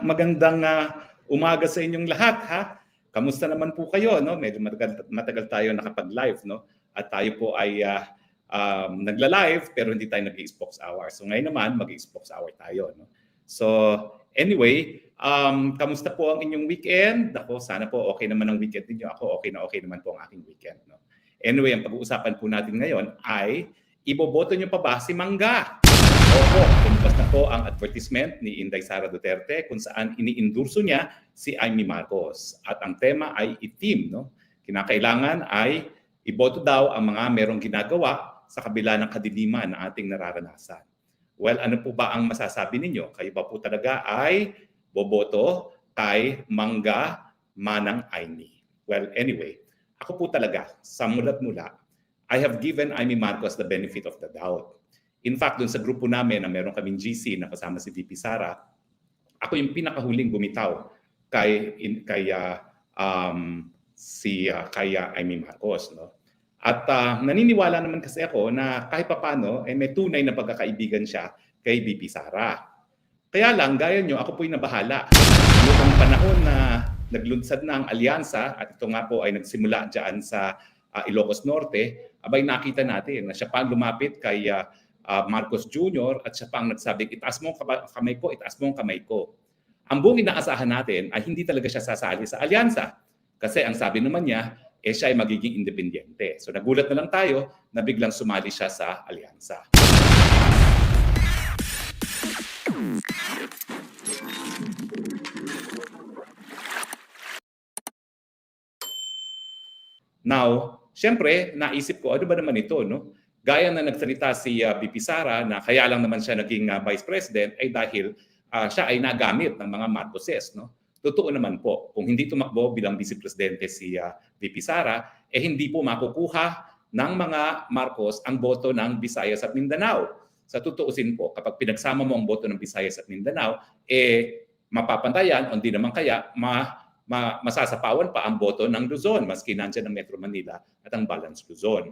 Magandang umaga sa inyong lahat, ha. Kamusta naman po kayo, no? Medyo matagal tayo nakapag-live, no? At tayo po ay nagla-live pero hindi tayo nag-i-spokes hour. So ngayon naman mag-i-spokes hour tayo, no? So anyway, kamusta po ang inyong weekend? Ako, sana po okay naman ang weekend niyo. Ako okay naman po ang aking weekend, no? Anyway, ang pag-uusapan po natin ngayon ay iboboto niyo pa ba si Mangga? Opo, lumabas na po ang advertisement ni Inday Sara Duterte kung saan iniindurso niya si Amy Marcos. At ang tema ay itim, no? Kinakailangan ay iboto daw ang mga merong ginagawa sa kabila ng kadiliman na ating nararanasan. Well, ano po ba ang masasabi ninyo? Kayo ba po talaga ay boboto kay Mangga Manang Amy? Well, anyway, ako po talaga, sa mula't mula, I have given Amy Marcos the benefit of the doubt. In fact, dun sa grupo namin na meron kaming GC na kasama si VP Sara, ako yung pinakahuling bumitaw kay Amy Marcos, no? At naniniwala naman kasi ako na kahit papaano may tunay na pagkakaibigan siya kay VP Sara. Kaya lang, gaya nyo, ako po'y nabahala. Noong panahon na naglunsad na ang alyansa, at ito nga po ay nagsimula dyan sa Ilocos Norte, abay nakita natin na siya pa lumapit kay Marcos Jr. at siya pang nagsabing, itaas mo ang kamay ko, itaas mo ang kamay ko. Ang buong inaasahan natin ay hindi talaga siya sasali sa alyansa. Kasi ang sabi naman niya, siya ay magiging independyente. So nagulat na lang tayo na biglang sumali siya sa alyansa. Now, siyempre, naisip ko, ano ba naman ito, no? Gaya na nagsalita si VP Sara na kaya lang naman siya naging Vice President ay dahil siya ay nagamit ng mga Marcoses, no? Totoo naman po, kung hindi tumakbo bilang Vice Presidente si VP Sara, hindi po makukuha ng mga Marcos ang boto ng Visayas at Mindanao. Sa tutuusin po, kapag pinagsama mo ang boto ng Visayas at Mindanao, mapapantayan o hindi naman kaya masasapawan pa ang boto ng Luzon, maski nandiyan ang Metro Manila at ang Balance Luzon.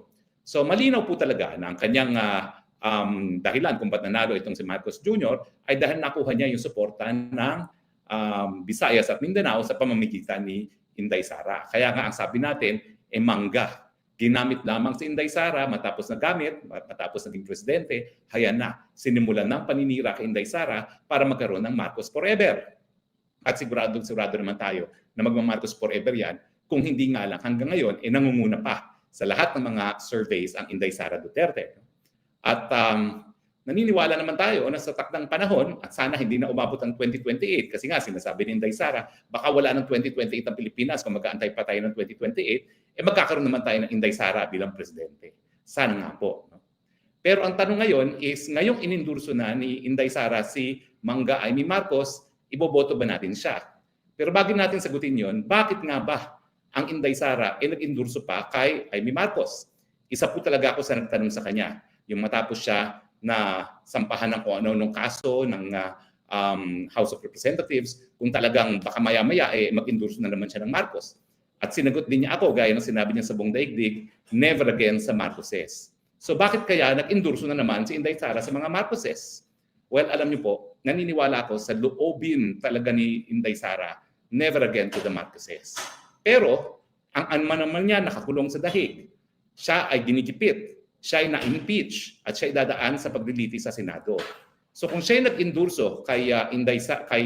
So malinaw po talaga na ang kanyang dahilan kung ba't nanalo itong si Marcos Jr. ay dahil nakuha niya yung suporta ng Visayas at Mindanao sa pamamagitan ni Inday Sara. Kaya nga ang sabi natin, Mangga. Ginamit lamang si Inday Sara matapos naging presidente, hayan na, sinimulan ng paninira kay Inday Sara para magkaroon ng Marcos Forever. At sigurado naman tayo na magma-Marcos Forever yan kung hindi nga lang hanggang ngayon nangunguna pa sa lahat ng mga surveys ang Inday Sara Duterte. At naniniwala naman tayo na sa takdang panahon, at sana hindi na umabot ang 2028, kasi nga sinasabi ni Inday Sara, baka wala ng 2028 ang Pilipinas kung mag-aantay pa tayo ng 2028, magkakaroon naman tayo ng Inday Sara bilang presidente. Sana nga po. No? Pero ang tanong ngayon is, ngayong inindurso na ni Inday Sara si Mangga Amy Marcos, iboboto ba natin siya? Pero bago natin sagutin yon, bakit nga ba ang Inday Sara nag-endurso pa kay Amy Marcos? Isa po talaga ako sa nagtanong sa kanya. Yung matapos siya na sampahan ng kung ano-anong kaso ng House of Representatives, kung talagang baka maya-maya mag-endurso na naman siya ng Marcos. At sinagot din niya ako, gaya ng sinabi niya sa buong daigdig, never again sa Marcoses. So bakit kaya nag-endurso na naman si Inday Sara sa mga Marcoses? Well, alam niyo po, naniniwala ako sa loobin talaga ni Inday Sara, never again to the Marcoses. Pero, ang anman naman niya nakakulong sa dahig. Siya ay ginikipit, siya ay na-impeach, at siya ay dadaan sa pagliliti sa Senado. So kung siya ay nag-endurso kay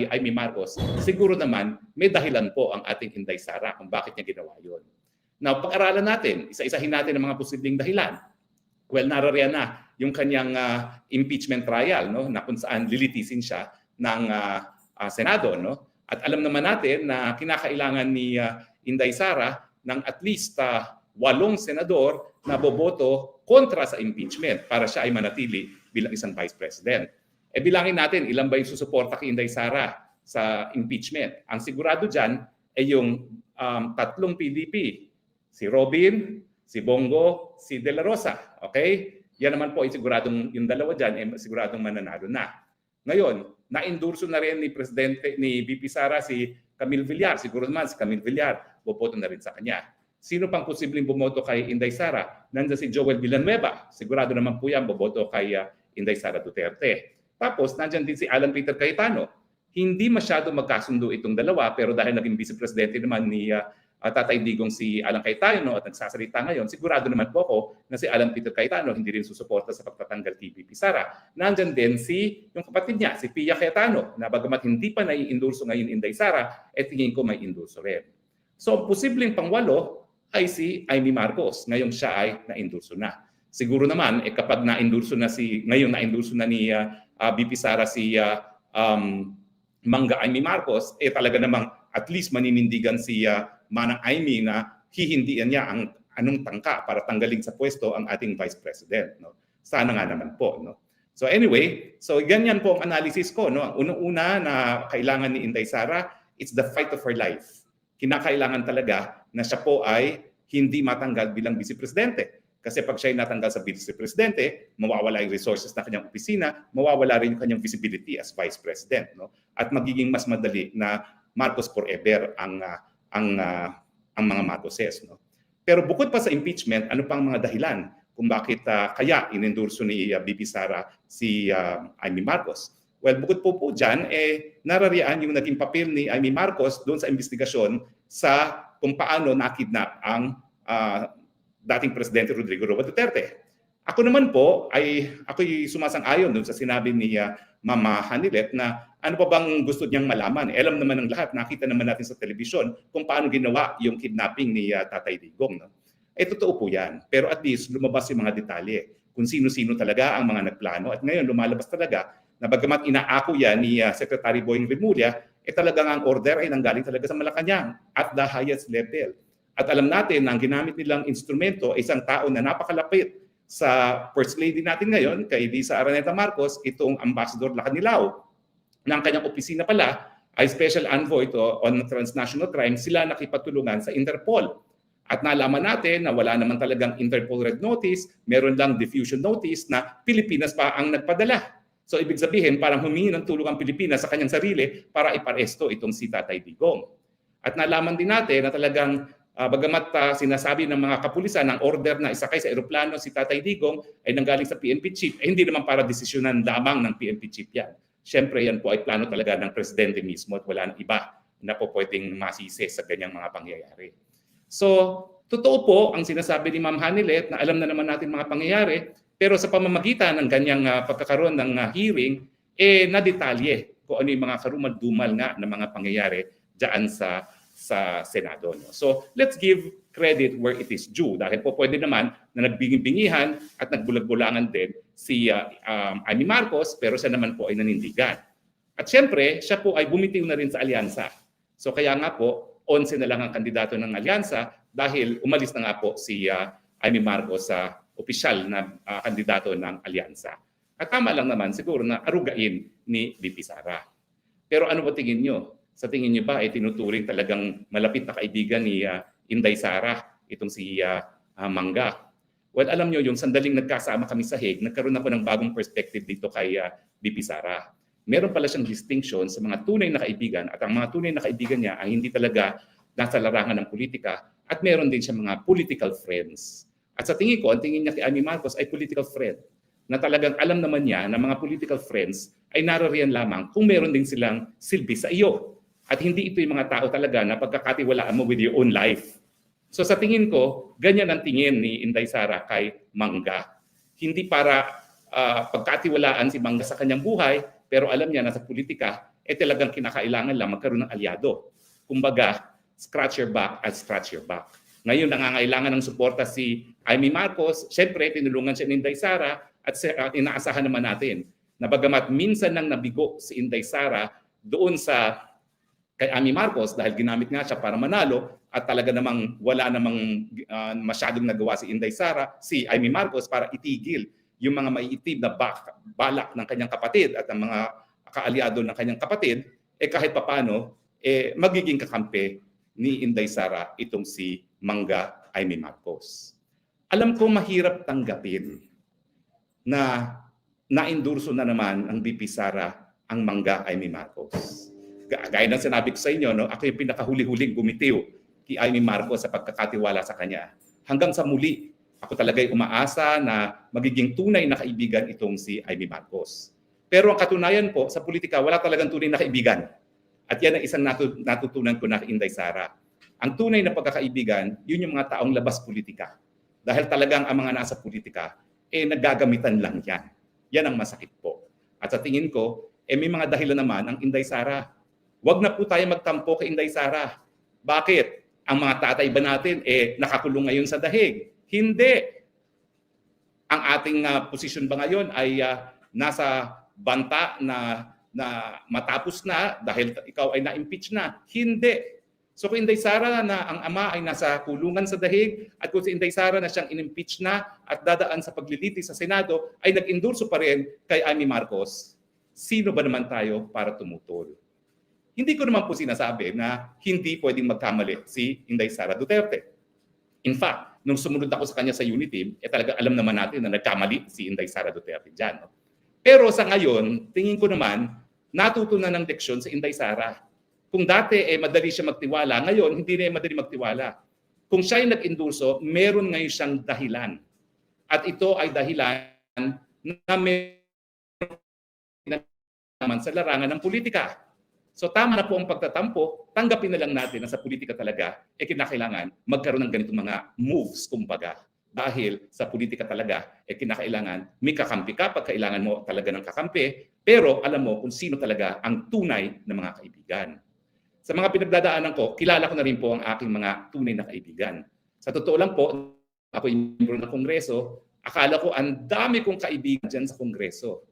Amy Marcos, siguro naman may dahilan po ang ating Inday Sara kung bakit niya ginawa yun. Now, pag-aralan natin, isa-isahin natin ang mga posibleng dahilan. Well, narariyan na yung kanyang impeachment trial, no, na kung saan lilitisin siya ng Senado, no? At alam naman natin na kinakailangan ni Inday Sara ng at least 8 senador na boboto kontra sa impeachment para siya ay manatili bilang isang vice president. Bilangin natin ilan ba yung susuporta kay Inday Sara sa impeachment. Ang sigurado dyan ay yung 3 PDP. Si Robin, si Bongo, si De La Rosa. Okay? Yan naman po ay siguradong yung dalawa dyan ay siguradong mananalo na. Ngayon, na-endurso na rin ni VP Sara si Camille Villar. Siguro naman si Camille Villar, boboto na rin sa kanya. Sino pang posibleng bumoto kay Inday Sara? Nandiyan si Joel Villanueva. Sigurado naman po yan, boboto kay Inday Sara Duterte. Tapos, nandiyan din si Alan Peter Cayetano. hindi masyado magkasundo itong dalawa, pero dahil naging vice presidente naman ni Tatay Digong si Alan Cayetano at nagsasalita ngayon, sigurado naman po ako na si Alan Peter Cayetano hindi rin susuporta sa pagtatanggal kay VP Sara. Nandyan din yung kapatid niya, si Pia Cayetano, na bagamat hindi pa nai-endorso ngayon Inday Sara, tingin ko may endorso rin. So, posibleng pangwalo ay si Amy Marcos. Ngayon siya ay na-endorso na. Siguro naman, kapag na-endorso na ngayon na-endorso na ni VP Sara si Mangga Amy Marcos, talaga namang at least maninindigan si Manang Amy na hihindian niya ang anong tangka para tanggalin sa pwesto ang ating Vice President. No? Sana nga naman po. No? So anyway, ganyan po ang analysis ko. No? Ang unang-una na kailangan ni Inday Sara, it's the fight of her life. Kinakailangan talaga na siya po ay hindi matanggal bilang Vice Presidente. Kasi pag siya ay natanggal sa Vice Presidente, mawawala yung resources na kanyang opisina, mawawala rin yung kanyang visibility as Vice President. No? At magiging mas madali na Marcos forever ang mga Marcoses. No? Pero bukod pa sa impeachment, ano pang mga dahilan kung bakit kaya inendorso ni VP Sara si Amy Marcos? Well, bukod po dyan, narariyan yung naging papel ni Amy Marcos doon sa investigasyon sa kung paano nakidnap ang dating Presidente Rodrigo Roa Duterte. Ako naman po ako'y sumasang-ayon doon sa sinabi ni Mama Hanilet na ano pa bang gusto niyang malaman. Alam naman ng lahat, nakita naman natin sa telebisyon kung paano ginawa yung kidnapping ni Tatay Digong. No? Totoo po yan. Pero at least lumabas yung mga detalye kung sino-sino talaga ang mga nagplano. At ngayon lumalabas talaga na bagamat inaako yan ni Secretary Boying Remulla, talagang ang order ay nanggaling talaga sa Malacanang at the highest level. At alam natin na ang ginamit nilang instrumento ay isang tao na napakalapit sa First Lady natin ngayon, kay Lisa Araneta Marcos, itong Ambassador Lacanilao. Ng kanyang opisina pala ay Special Envoy on Transnational Crime, sila nakipagtulungan sa Interpol. At nalaman natin na wala naman talagang Interpol Red Notice, meron lang diffusion notice na Pilipinas pa ang nagpadala. So ibig sabihin, parang humingi ng tulong ang Pilipinas sa kanyang sarili para iparesto itong si Tatay Digong. At nalaman din natin na talagang bagamat sinasabi ng mga kapulisan ang order na isakay sa eroplano si Tatay Digong ay nanggaling sa PNP chief, hindi naman para desisyonan lamang ng PNP chief yan. Siyempre yan po ay plano talaga ng presidente mismo at wala nang iba na po pwedeng masisi sa ganyang mga pangyayari. So, totoo po ang sinasabi ni Ma'am Hanilet na alam na naman natin mga pangyayari, pero sa pamamagitan ng ganyang pagkakaroon ng hearing, na-detalye kung ano yung mga karumal-dumal nga na mga pangyayari dyan sa Senado. No? So let's give credit where it is due dahil po pwede naman na nagbingi-bingihan at nagbulag-bulangan din si Amy Marcos pero siya naman po ay nanindigan. At siyempre, siya po ay bumitiw na rin sa alyansa. So kaya nga po, 11 na lang ang kandidato ng alyansa dahil umalis na nga po si Amy Marcos sa opisyal na kandidato ng alyansa. At tama lang naman siguro na arugain ni VP Sara. Pero ano ba tingin nyo? Sa tingin niyo ba ay tinuturing talagang malapit na kaibigan ni Inday Sara itong si Mangga? Well, alam niyo yung sandaling nagkasama kami sa Hague, nagkaroon ako ng bagong perspective dito kay VP Sara. Meron pala siyang distinction sa mga tunay na kaibigan at ang mga tunay na kaibigan niya ang hindi talaga nasa larangan ng politika at meron din siya mga political friends. At sa tingin ko, ang tingin niya kay Amy Marcos ay political friend na talagang alam naman niya na mga political friends ay narariyan lamang kung meron din silang silbi sa iyo. At hindi ito yung mga tao talaga na pagkakatiwalaan mo with your own life. So sa tingin ko, ganyan ang tingin ni Inday Sara kay Mangga. Hindi para pagkatiwalaan si Mangga sa kanyang buhay, pero alam niya na sa politika, talagang kinakailangan lang magkaroon ng alyado. Kumbaga, scratch your back at scratch your back. Ngayon, nangangailangan ng suporta si Amy Marcos. Siyempre, tinulungan siya ni Inday Sara at inaasahan naman natin na bagamat minsan nang nabigo si Inday Sara doon sa kay Amy Marcos dahil ginamit nga siya para manalo at talaga namang wala namang masyadong nagawa si Inday Sara, si Amy Marcos para itigil yung mga maiitib na balak ng kanyang kapatid at ang mga kaalyado ng kanyang kapatid, kahit papano, magiging kakampi ni Inday Sara itong si Mangga Amy Marcos. Alam ko mahirap tanggapin na na-endorso na naman ang VP Sara ang Mangga Amy Marcos. Gaya ng sinabi ko sa inyo, no, ako yung pinakahuli-huling bumitiw kay Amy Marcos sa pagkakatiwala sa kanya. Hanggang sa muli, ako talaga ay umaasa na magiging tunay na kaibigan itong si Amy Marcos. Pero ang katunayan po, sa politika, wala talagang tunay na kaibigan. At yan ang isang natutunan ko na kay Inday Sara. Ang tunay na pagkakaibigan, yun yung mga taong labas politika. Dahil talagang ang mga nasa politika, naggagamitan lang yan. Yan ang masakit po. At sa tingin ko, may mga dahilan naman ang Inday Sara. Huwag na po tayo magtampo kay Inday Sara. Bakit? Ang mga tatay ba natin, nakakulong ngayon sa dahig? Hindi. Ang ating posisyon ba ngayon ay nasa banta na matapos na dahil ikaw ay na-impeach na? Hindi. So kung Inday Sara na ang ama ay nasa kulungan sa dahig at kung si Inday Sara na siyang in-impeach na at dadaan sa paglilitis sa Senado ay nag-endorso pa rin kay Amy Marcos, sino ba naman tayo para tumutol? Hindi ko naman po sinasabi na hindi pwedeng magkamali si Inday Sara Duterte. In fact, nung sumunod ako sa kanya sa Uniteam, talaga alam naman natin na nagkamali si Inday Sara Duterte dyan. No? Pero sa ngayon, tingin ko naman, natutunan ng leksyon si Inday Sara. Kung dati madali siya magtiwala, ngayon hindi na madali magtiwala. Kung siya ay nag-endorso, meron ngayon siyang dahilan. At ito ay dahilan na meron naman sa larangan ng politika. So tama na po ang pagtatampo, tanggapin na lang natin na sa politika talaga, kinakailangan magkaroon ng ganitong mga moves, kumbaga. Dahil sa politika talaga, kinakailangan may kakampi ka pag kailangan mo talaga ng kakampi, pero alam mo kung sino talaga ang tunay na mga kaibigan. Sa mga pinagdadaanan ko, kilala ko na rin po ang aking mga tunay na kaibigan. Sa totoo lang po, ako yung membro ng Kongreso, akala ko ang dami kong kaibigan dyan sa Kongreso.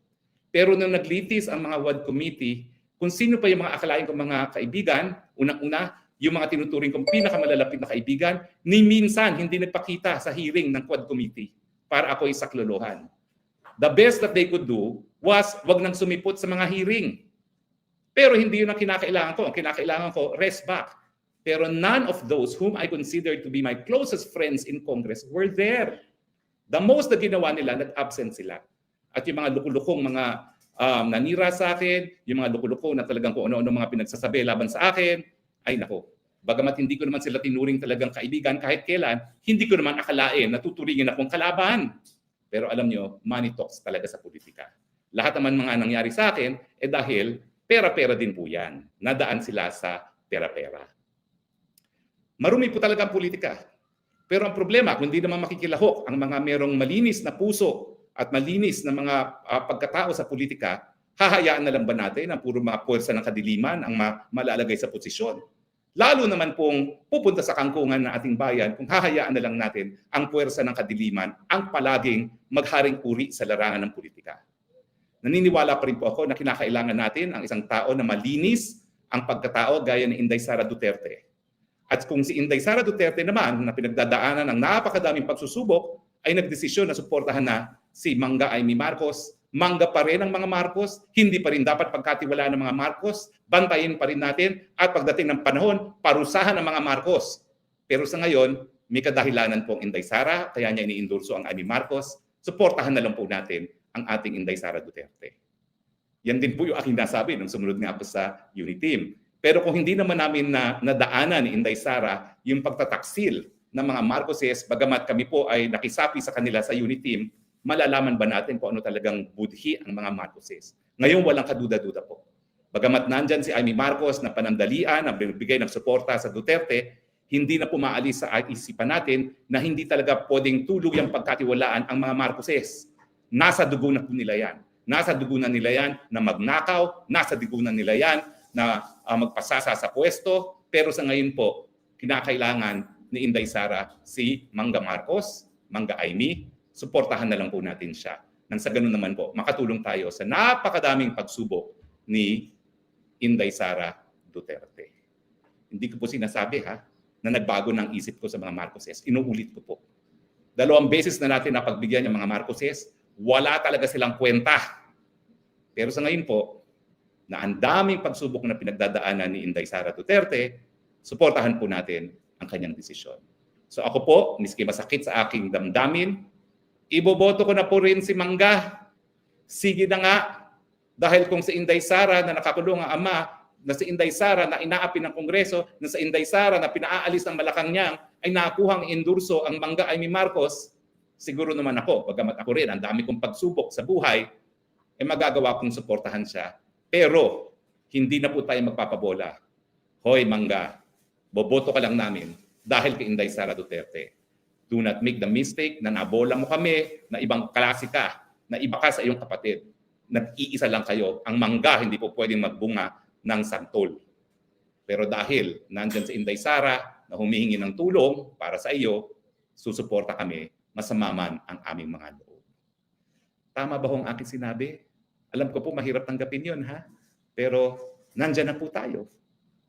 Pero nung naglitis ang mga WAD committee, kung sino pa yung mga akalain kong mga kaibigan, unang-una, yung mga tinuturing kong pinakamalalapit na kaibigan, ni minsan hindi nagpakita sa hearing ng Quad Committee para ako isaklolohan. The best that they could do was wag nang sumipot sa mga hearing. Pero hindi yun ang kinakailangan ko. Ang kinakailangan ko, rest back. Pero none of those whom I considered to be my closest friends in Congress were there. The most na ginawa nila, nag-absent sila. At yung mga lukulukong mga nanira sa akin, yung mga lukulukong na talagang kung ano-ano mga pinagsasabi laban sa akin, ay nako. Bagamat hindi ko naman sila tinuring talagang kaibigan kahit kailan, hindi ko naman akalain na tuturingin akong kalaban. Pero alam nyo, money talks talaga sa politika. Lahat naman mga nangyari sa akin, dahil pera-pera din po yan. Nadaan sila sa pera-pera. Marumi po talaga ang politika. Pero ang problema, kung hindi naman makikilahok ang mga merong malinis na puso at malinis na mga pagkatao sa politika, hahayaan na lang ba natin ang puro mga puwersa ng kadiliman ang malalagay sa posisyon? Lalo naman pong pupunta sa kangkungan ng ating bayan kung hahayaan na lang natin ang puwersa ng kadiliman ang palaging magharing uri sa larangan ng politika. Naniniwala pa rin po ako na kinakailangan natin ang isang tao na malinis ang pagkatao gaya ni Inday Sara Duterte. At kung si Inday Sara Duterte naman na pinagdadaanan ng napakadaming pagsusubok ay nagdesisyon na suportahan na si Mangga Amy Marcos, mangga pa rin ang mga Marcos, hindi pa rin dapat pagkatiwalaan ng mga Marcos, bantayin pa rin natin at pagdating ng panahon, parusahan ang mga Marcos. Pero sa ngayon, may kadahilanan pong Inday Sara, kaya niya iniendorso ang Amy Marcos, suportahan na lang po natin ang ating Inday Sara Duterte. Yan din po yung aking nasabi nung sumunod nga po sa Uniteam. Pero kung hindi naman namin nadaanan ni Inday Sara yung pagtataksil ng mga Marcoses, bagamat kami po ay nakisapi sa kanila sa Uniteam, malalaman ba natin kung ano talagang budhi ang mga Marcoses? Ngayon walang kaduda-duda po. Bagamat nandyan si Amy Marcos na panandalian, na bibigay ng suporta sa Duterte, hindi na pumaalis sa isipan natin na hindi talaga pwedeng tuluyang pagkatiwalaan ang mga Marcoses. Nasa dugo na po nila yan. Nasa dugo na nila yan na magnakaw, nasa dugo na nila yan na magpasasa sa pwesto. Pero sa ngayon po, kinakailangan ni Inday Sara si Mangga Marcos, Mangga Amy, suportahan na lang po natin siya. Nang sa ganun naman po, makatulong tayo sa napakadaming pagsubok ni Inday Sara Duterte. Hindi ko po sinasabi na nagbago ng isip ko sa mga Marcoses. Inuulit ko po. 2 beses na natin napagbigyan yung mga Marcoses, wala talaga silang kwenta. Pero sa ngayon po, na ang daming pagsubok na pinagdadaanan ni Inday Sara Duterte, suportahan po natin ang kanyang desisyon. So ako po, miski masakit sa aking damdamin, iboboto ko na po rin si Mangga. Sige na nga, dahil kung si Inday Sara na nakakulong ang ama, na si Inday Sara na inaapi ng Kongreso, na si Inday Sara na pinaalis ng Malacanang ay nakuhang endorso ang Mangga Amy Marcos, siguro naman ako, bagamat ako rin, ang dami kong pagsubok sa buhay, magagawa kong suportahan siya. Pero hindi na po tayo magpapabola. Hoy Mangga, boboto ka lang namin dahil kay Inday Sara Duterte. Do not make the mistake na nabola mo kami, na ibang klase ka, na iba ka sa iyong kapatid. Nag-iisa lang kayo. Ang mangga hindi po pwedeng magbunga ng santol. Pero dahil nandyan si Inday Sara na humihingi ng tulong para sa iyo, susuporta kami, masama man ang aming mga loob. Tama ba hong aking sinabi? Alam ko po mahirap tanggapin yun, ha? Pero nandyan na po tayo.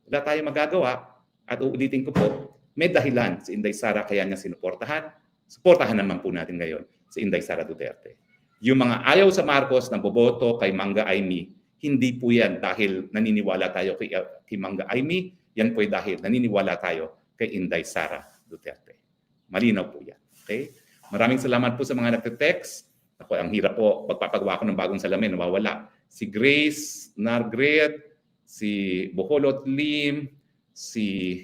Wala tayong magagawa. At uulitin ko po, may dahilan si Inday Sara kaya niya sinuportahan. Suportahan naman po natin ngayon si Inday Sara Duterte. Yung mga ayaw sa Marcos na boboto kay Mangga Aimee, hindi po yan dahil naniniwala tayo kay Mangga Aimee, yan po ay dahil naniniwala tayo kay Inday Sara Duterte. Malinaw po yan. Okay? Maraming salamat po sa mga nagte-text. Ako, ang hirap po, pagpapagawa ko ng bagong salamin, nawawala. Si Grace Nargret, si Boholot Lim, si,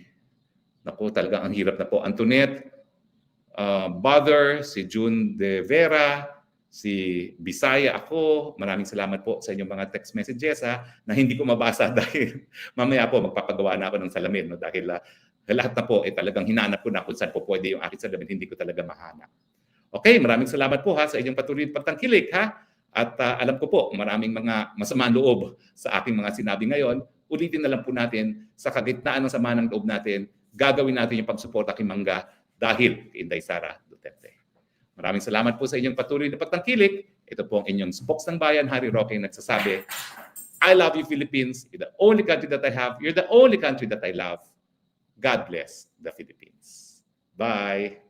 naku, talaga ang hirap na po, Antoinette, Bother, si June De Vera, si Bisaya ako. Maraming salamat po sa inyong mga text messages na hindi ko mabasa dahil mamaya po magpapagawa na ako ng salamin. No? Dahil lahat na po talagang hinanap ko na kung saan po pwede yung aking salamin, hindi ko talaga mahanap. Okay, maraming salamat po sa inyong patuloy pagtangkilik At alam ko po, maraming mga masamang loob sa aking mga sinabi ngayon. Ulitin na lang po natin, sa kagitnaan ng sama ng loob natin, gagawin natin yung pagsuporta kay Mangga dahil kay Inday Sara Duterte. Maraming salamat po sa inyong patuloy na pagtangkilik. Ito po ang inyong Spokes ng Bayan, Harry Roque, nagsasabi, I love you, Philippines. You're the only country that I have. You're the only country that I love. God bless the Philippines. Bye.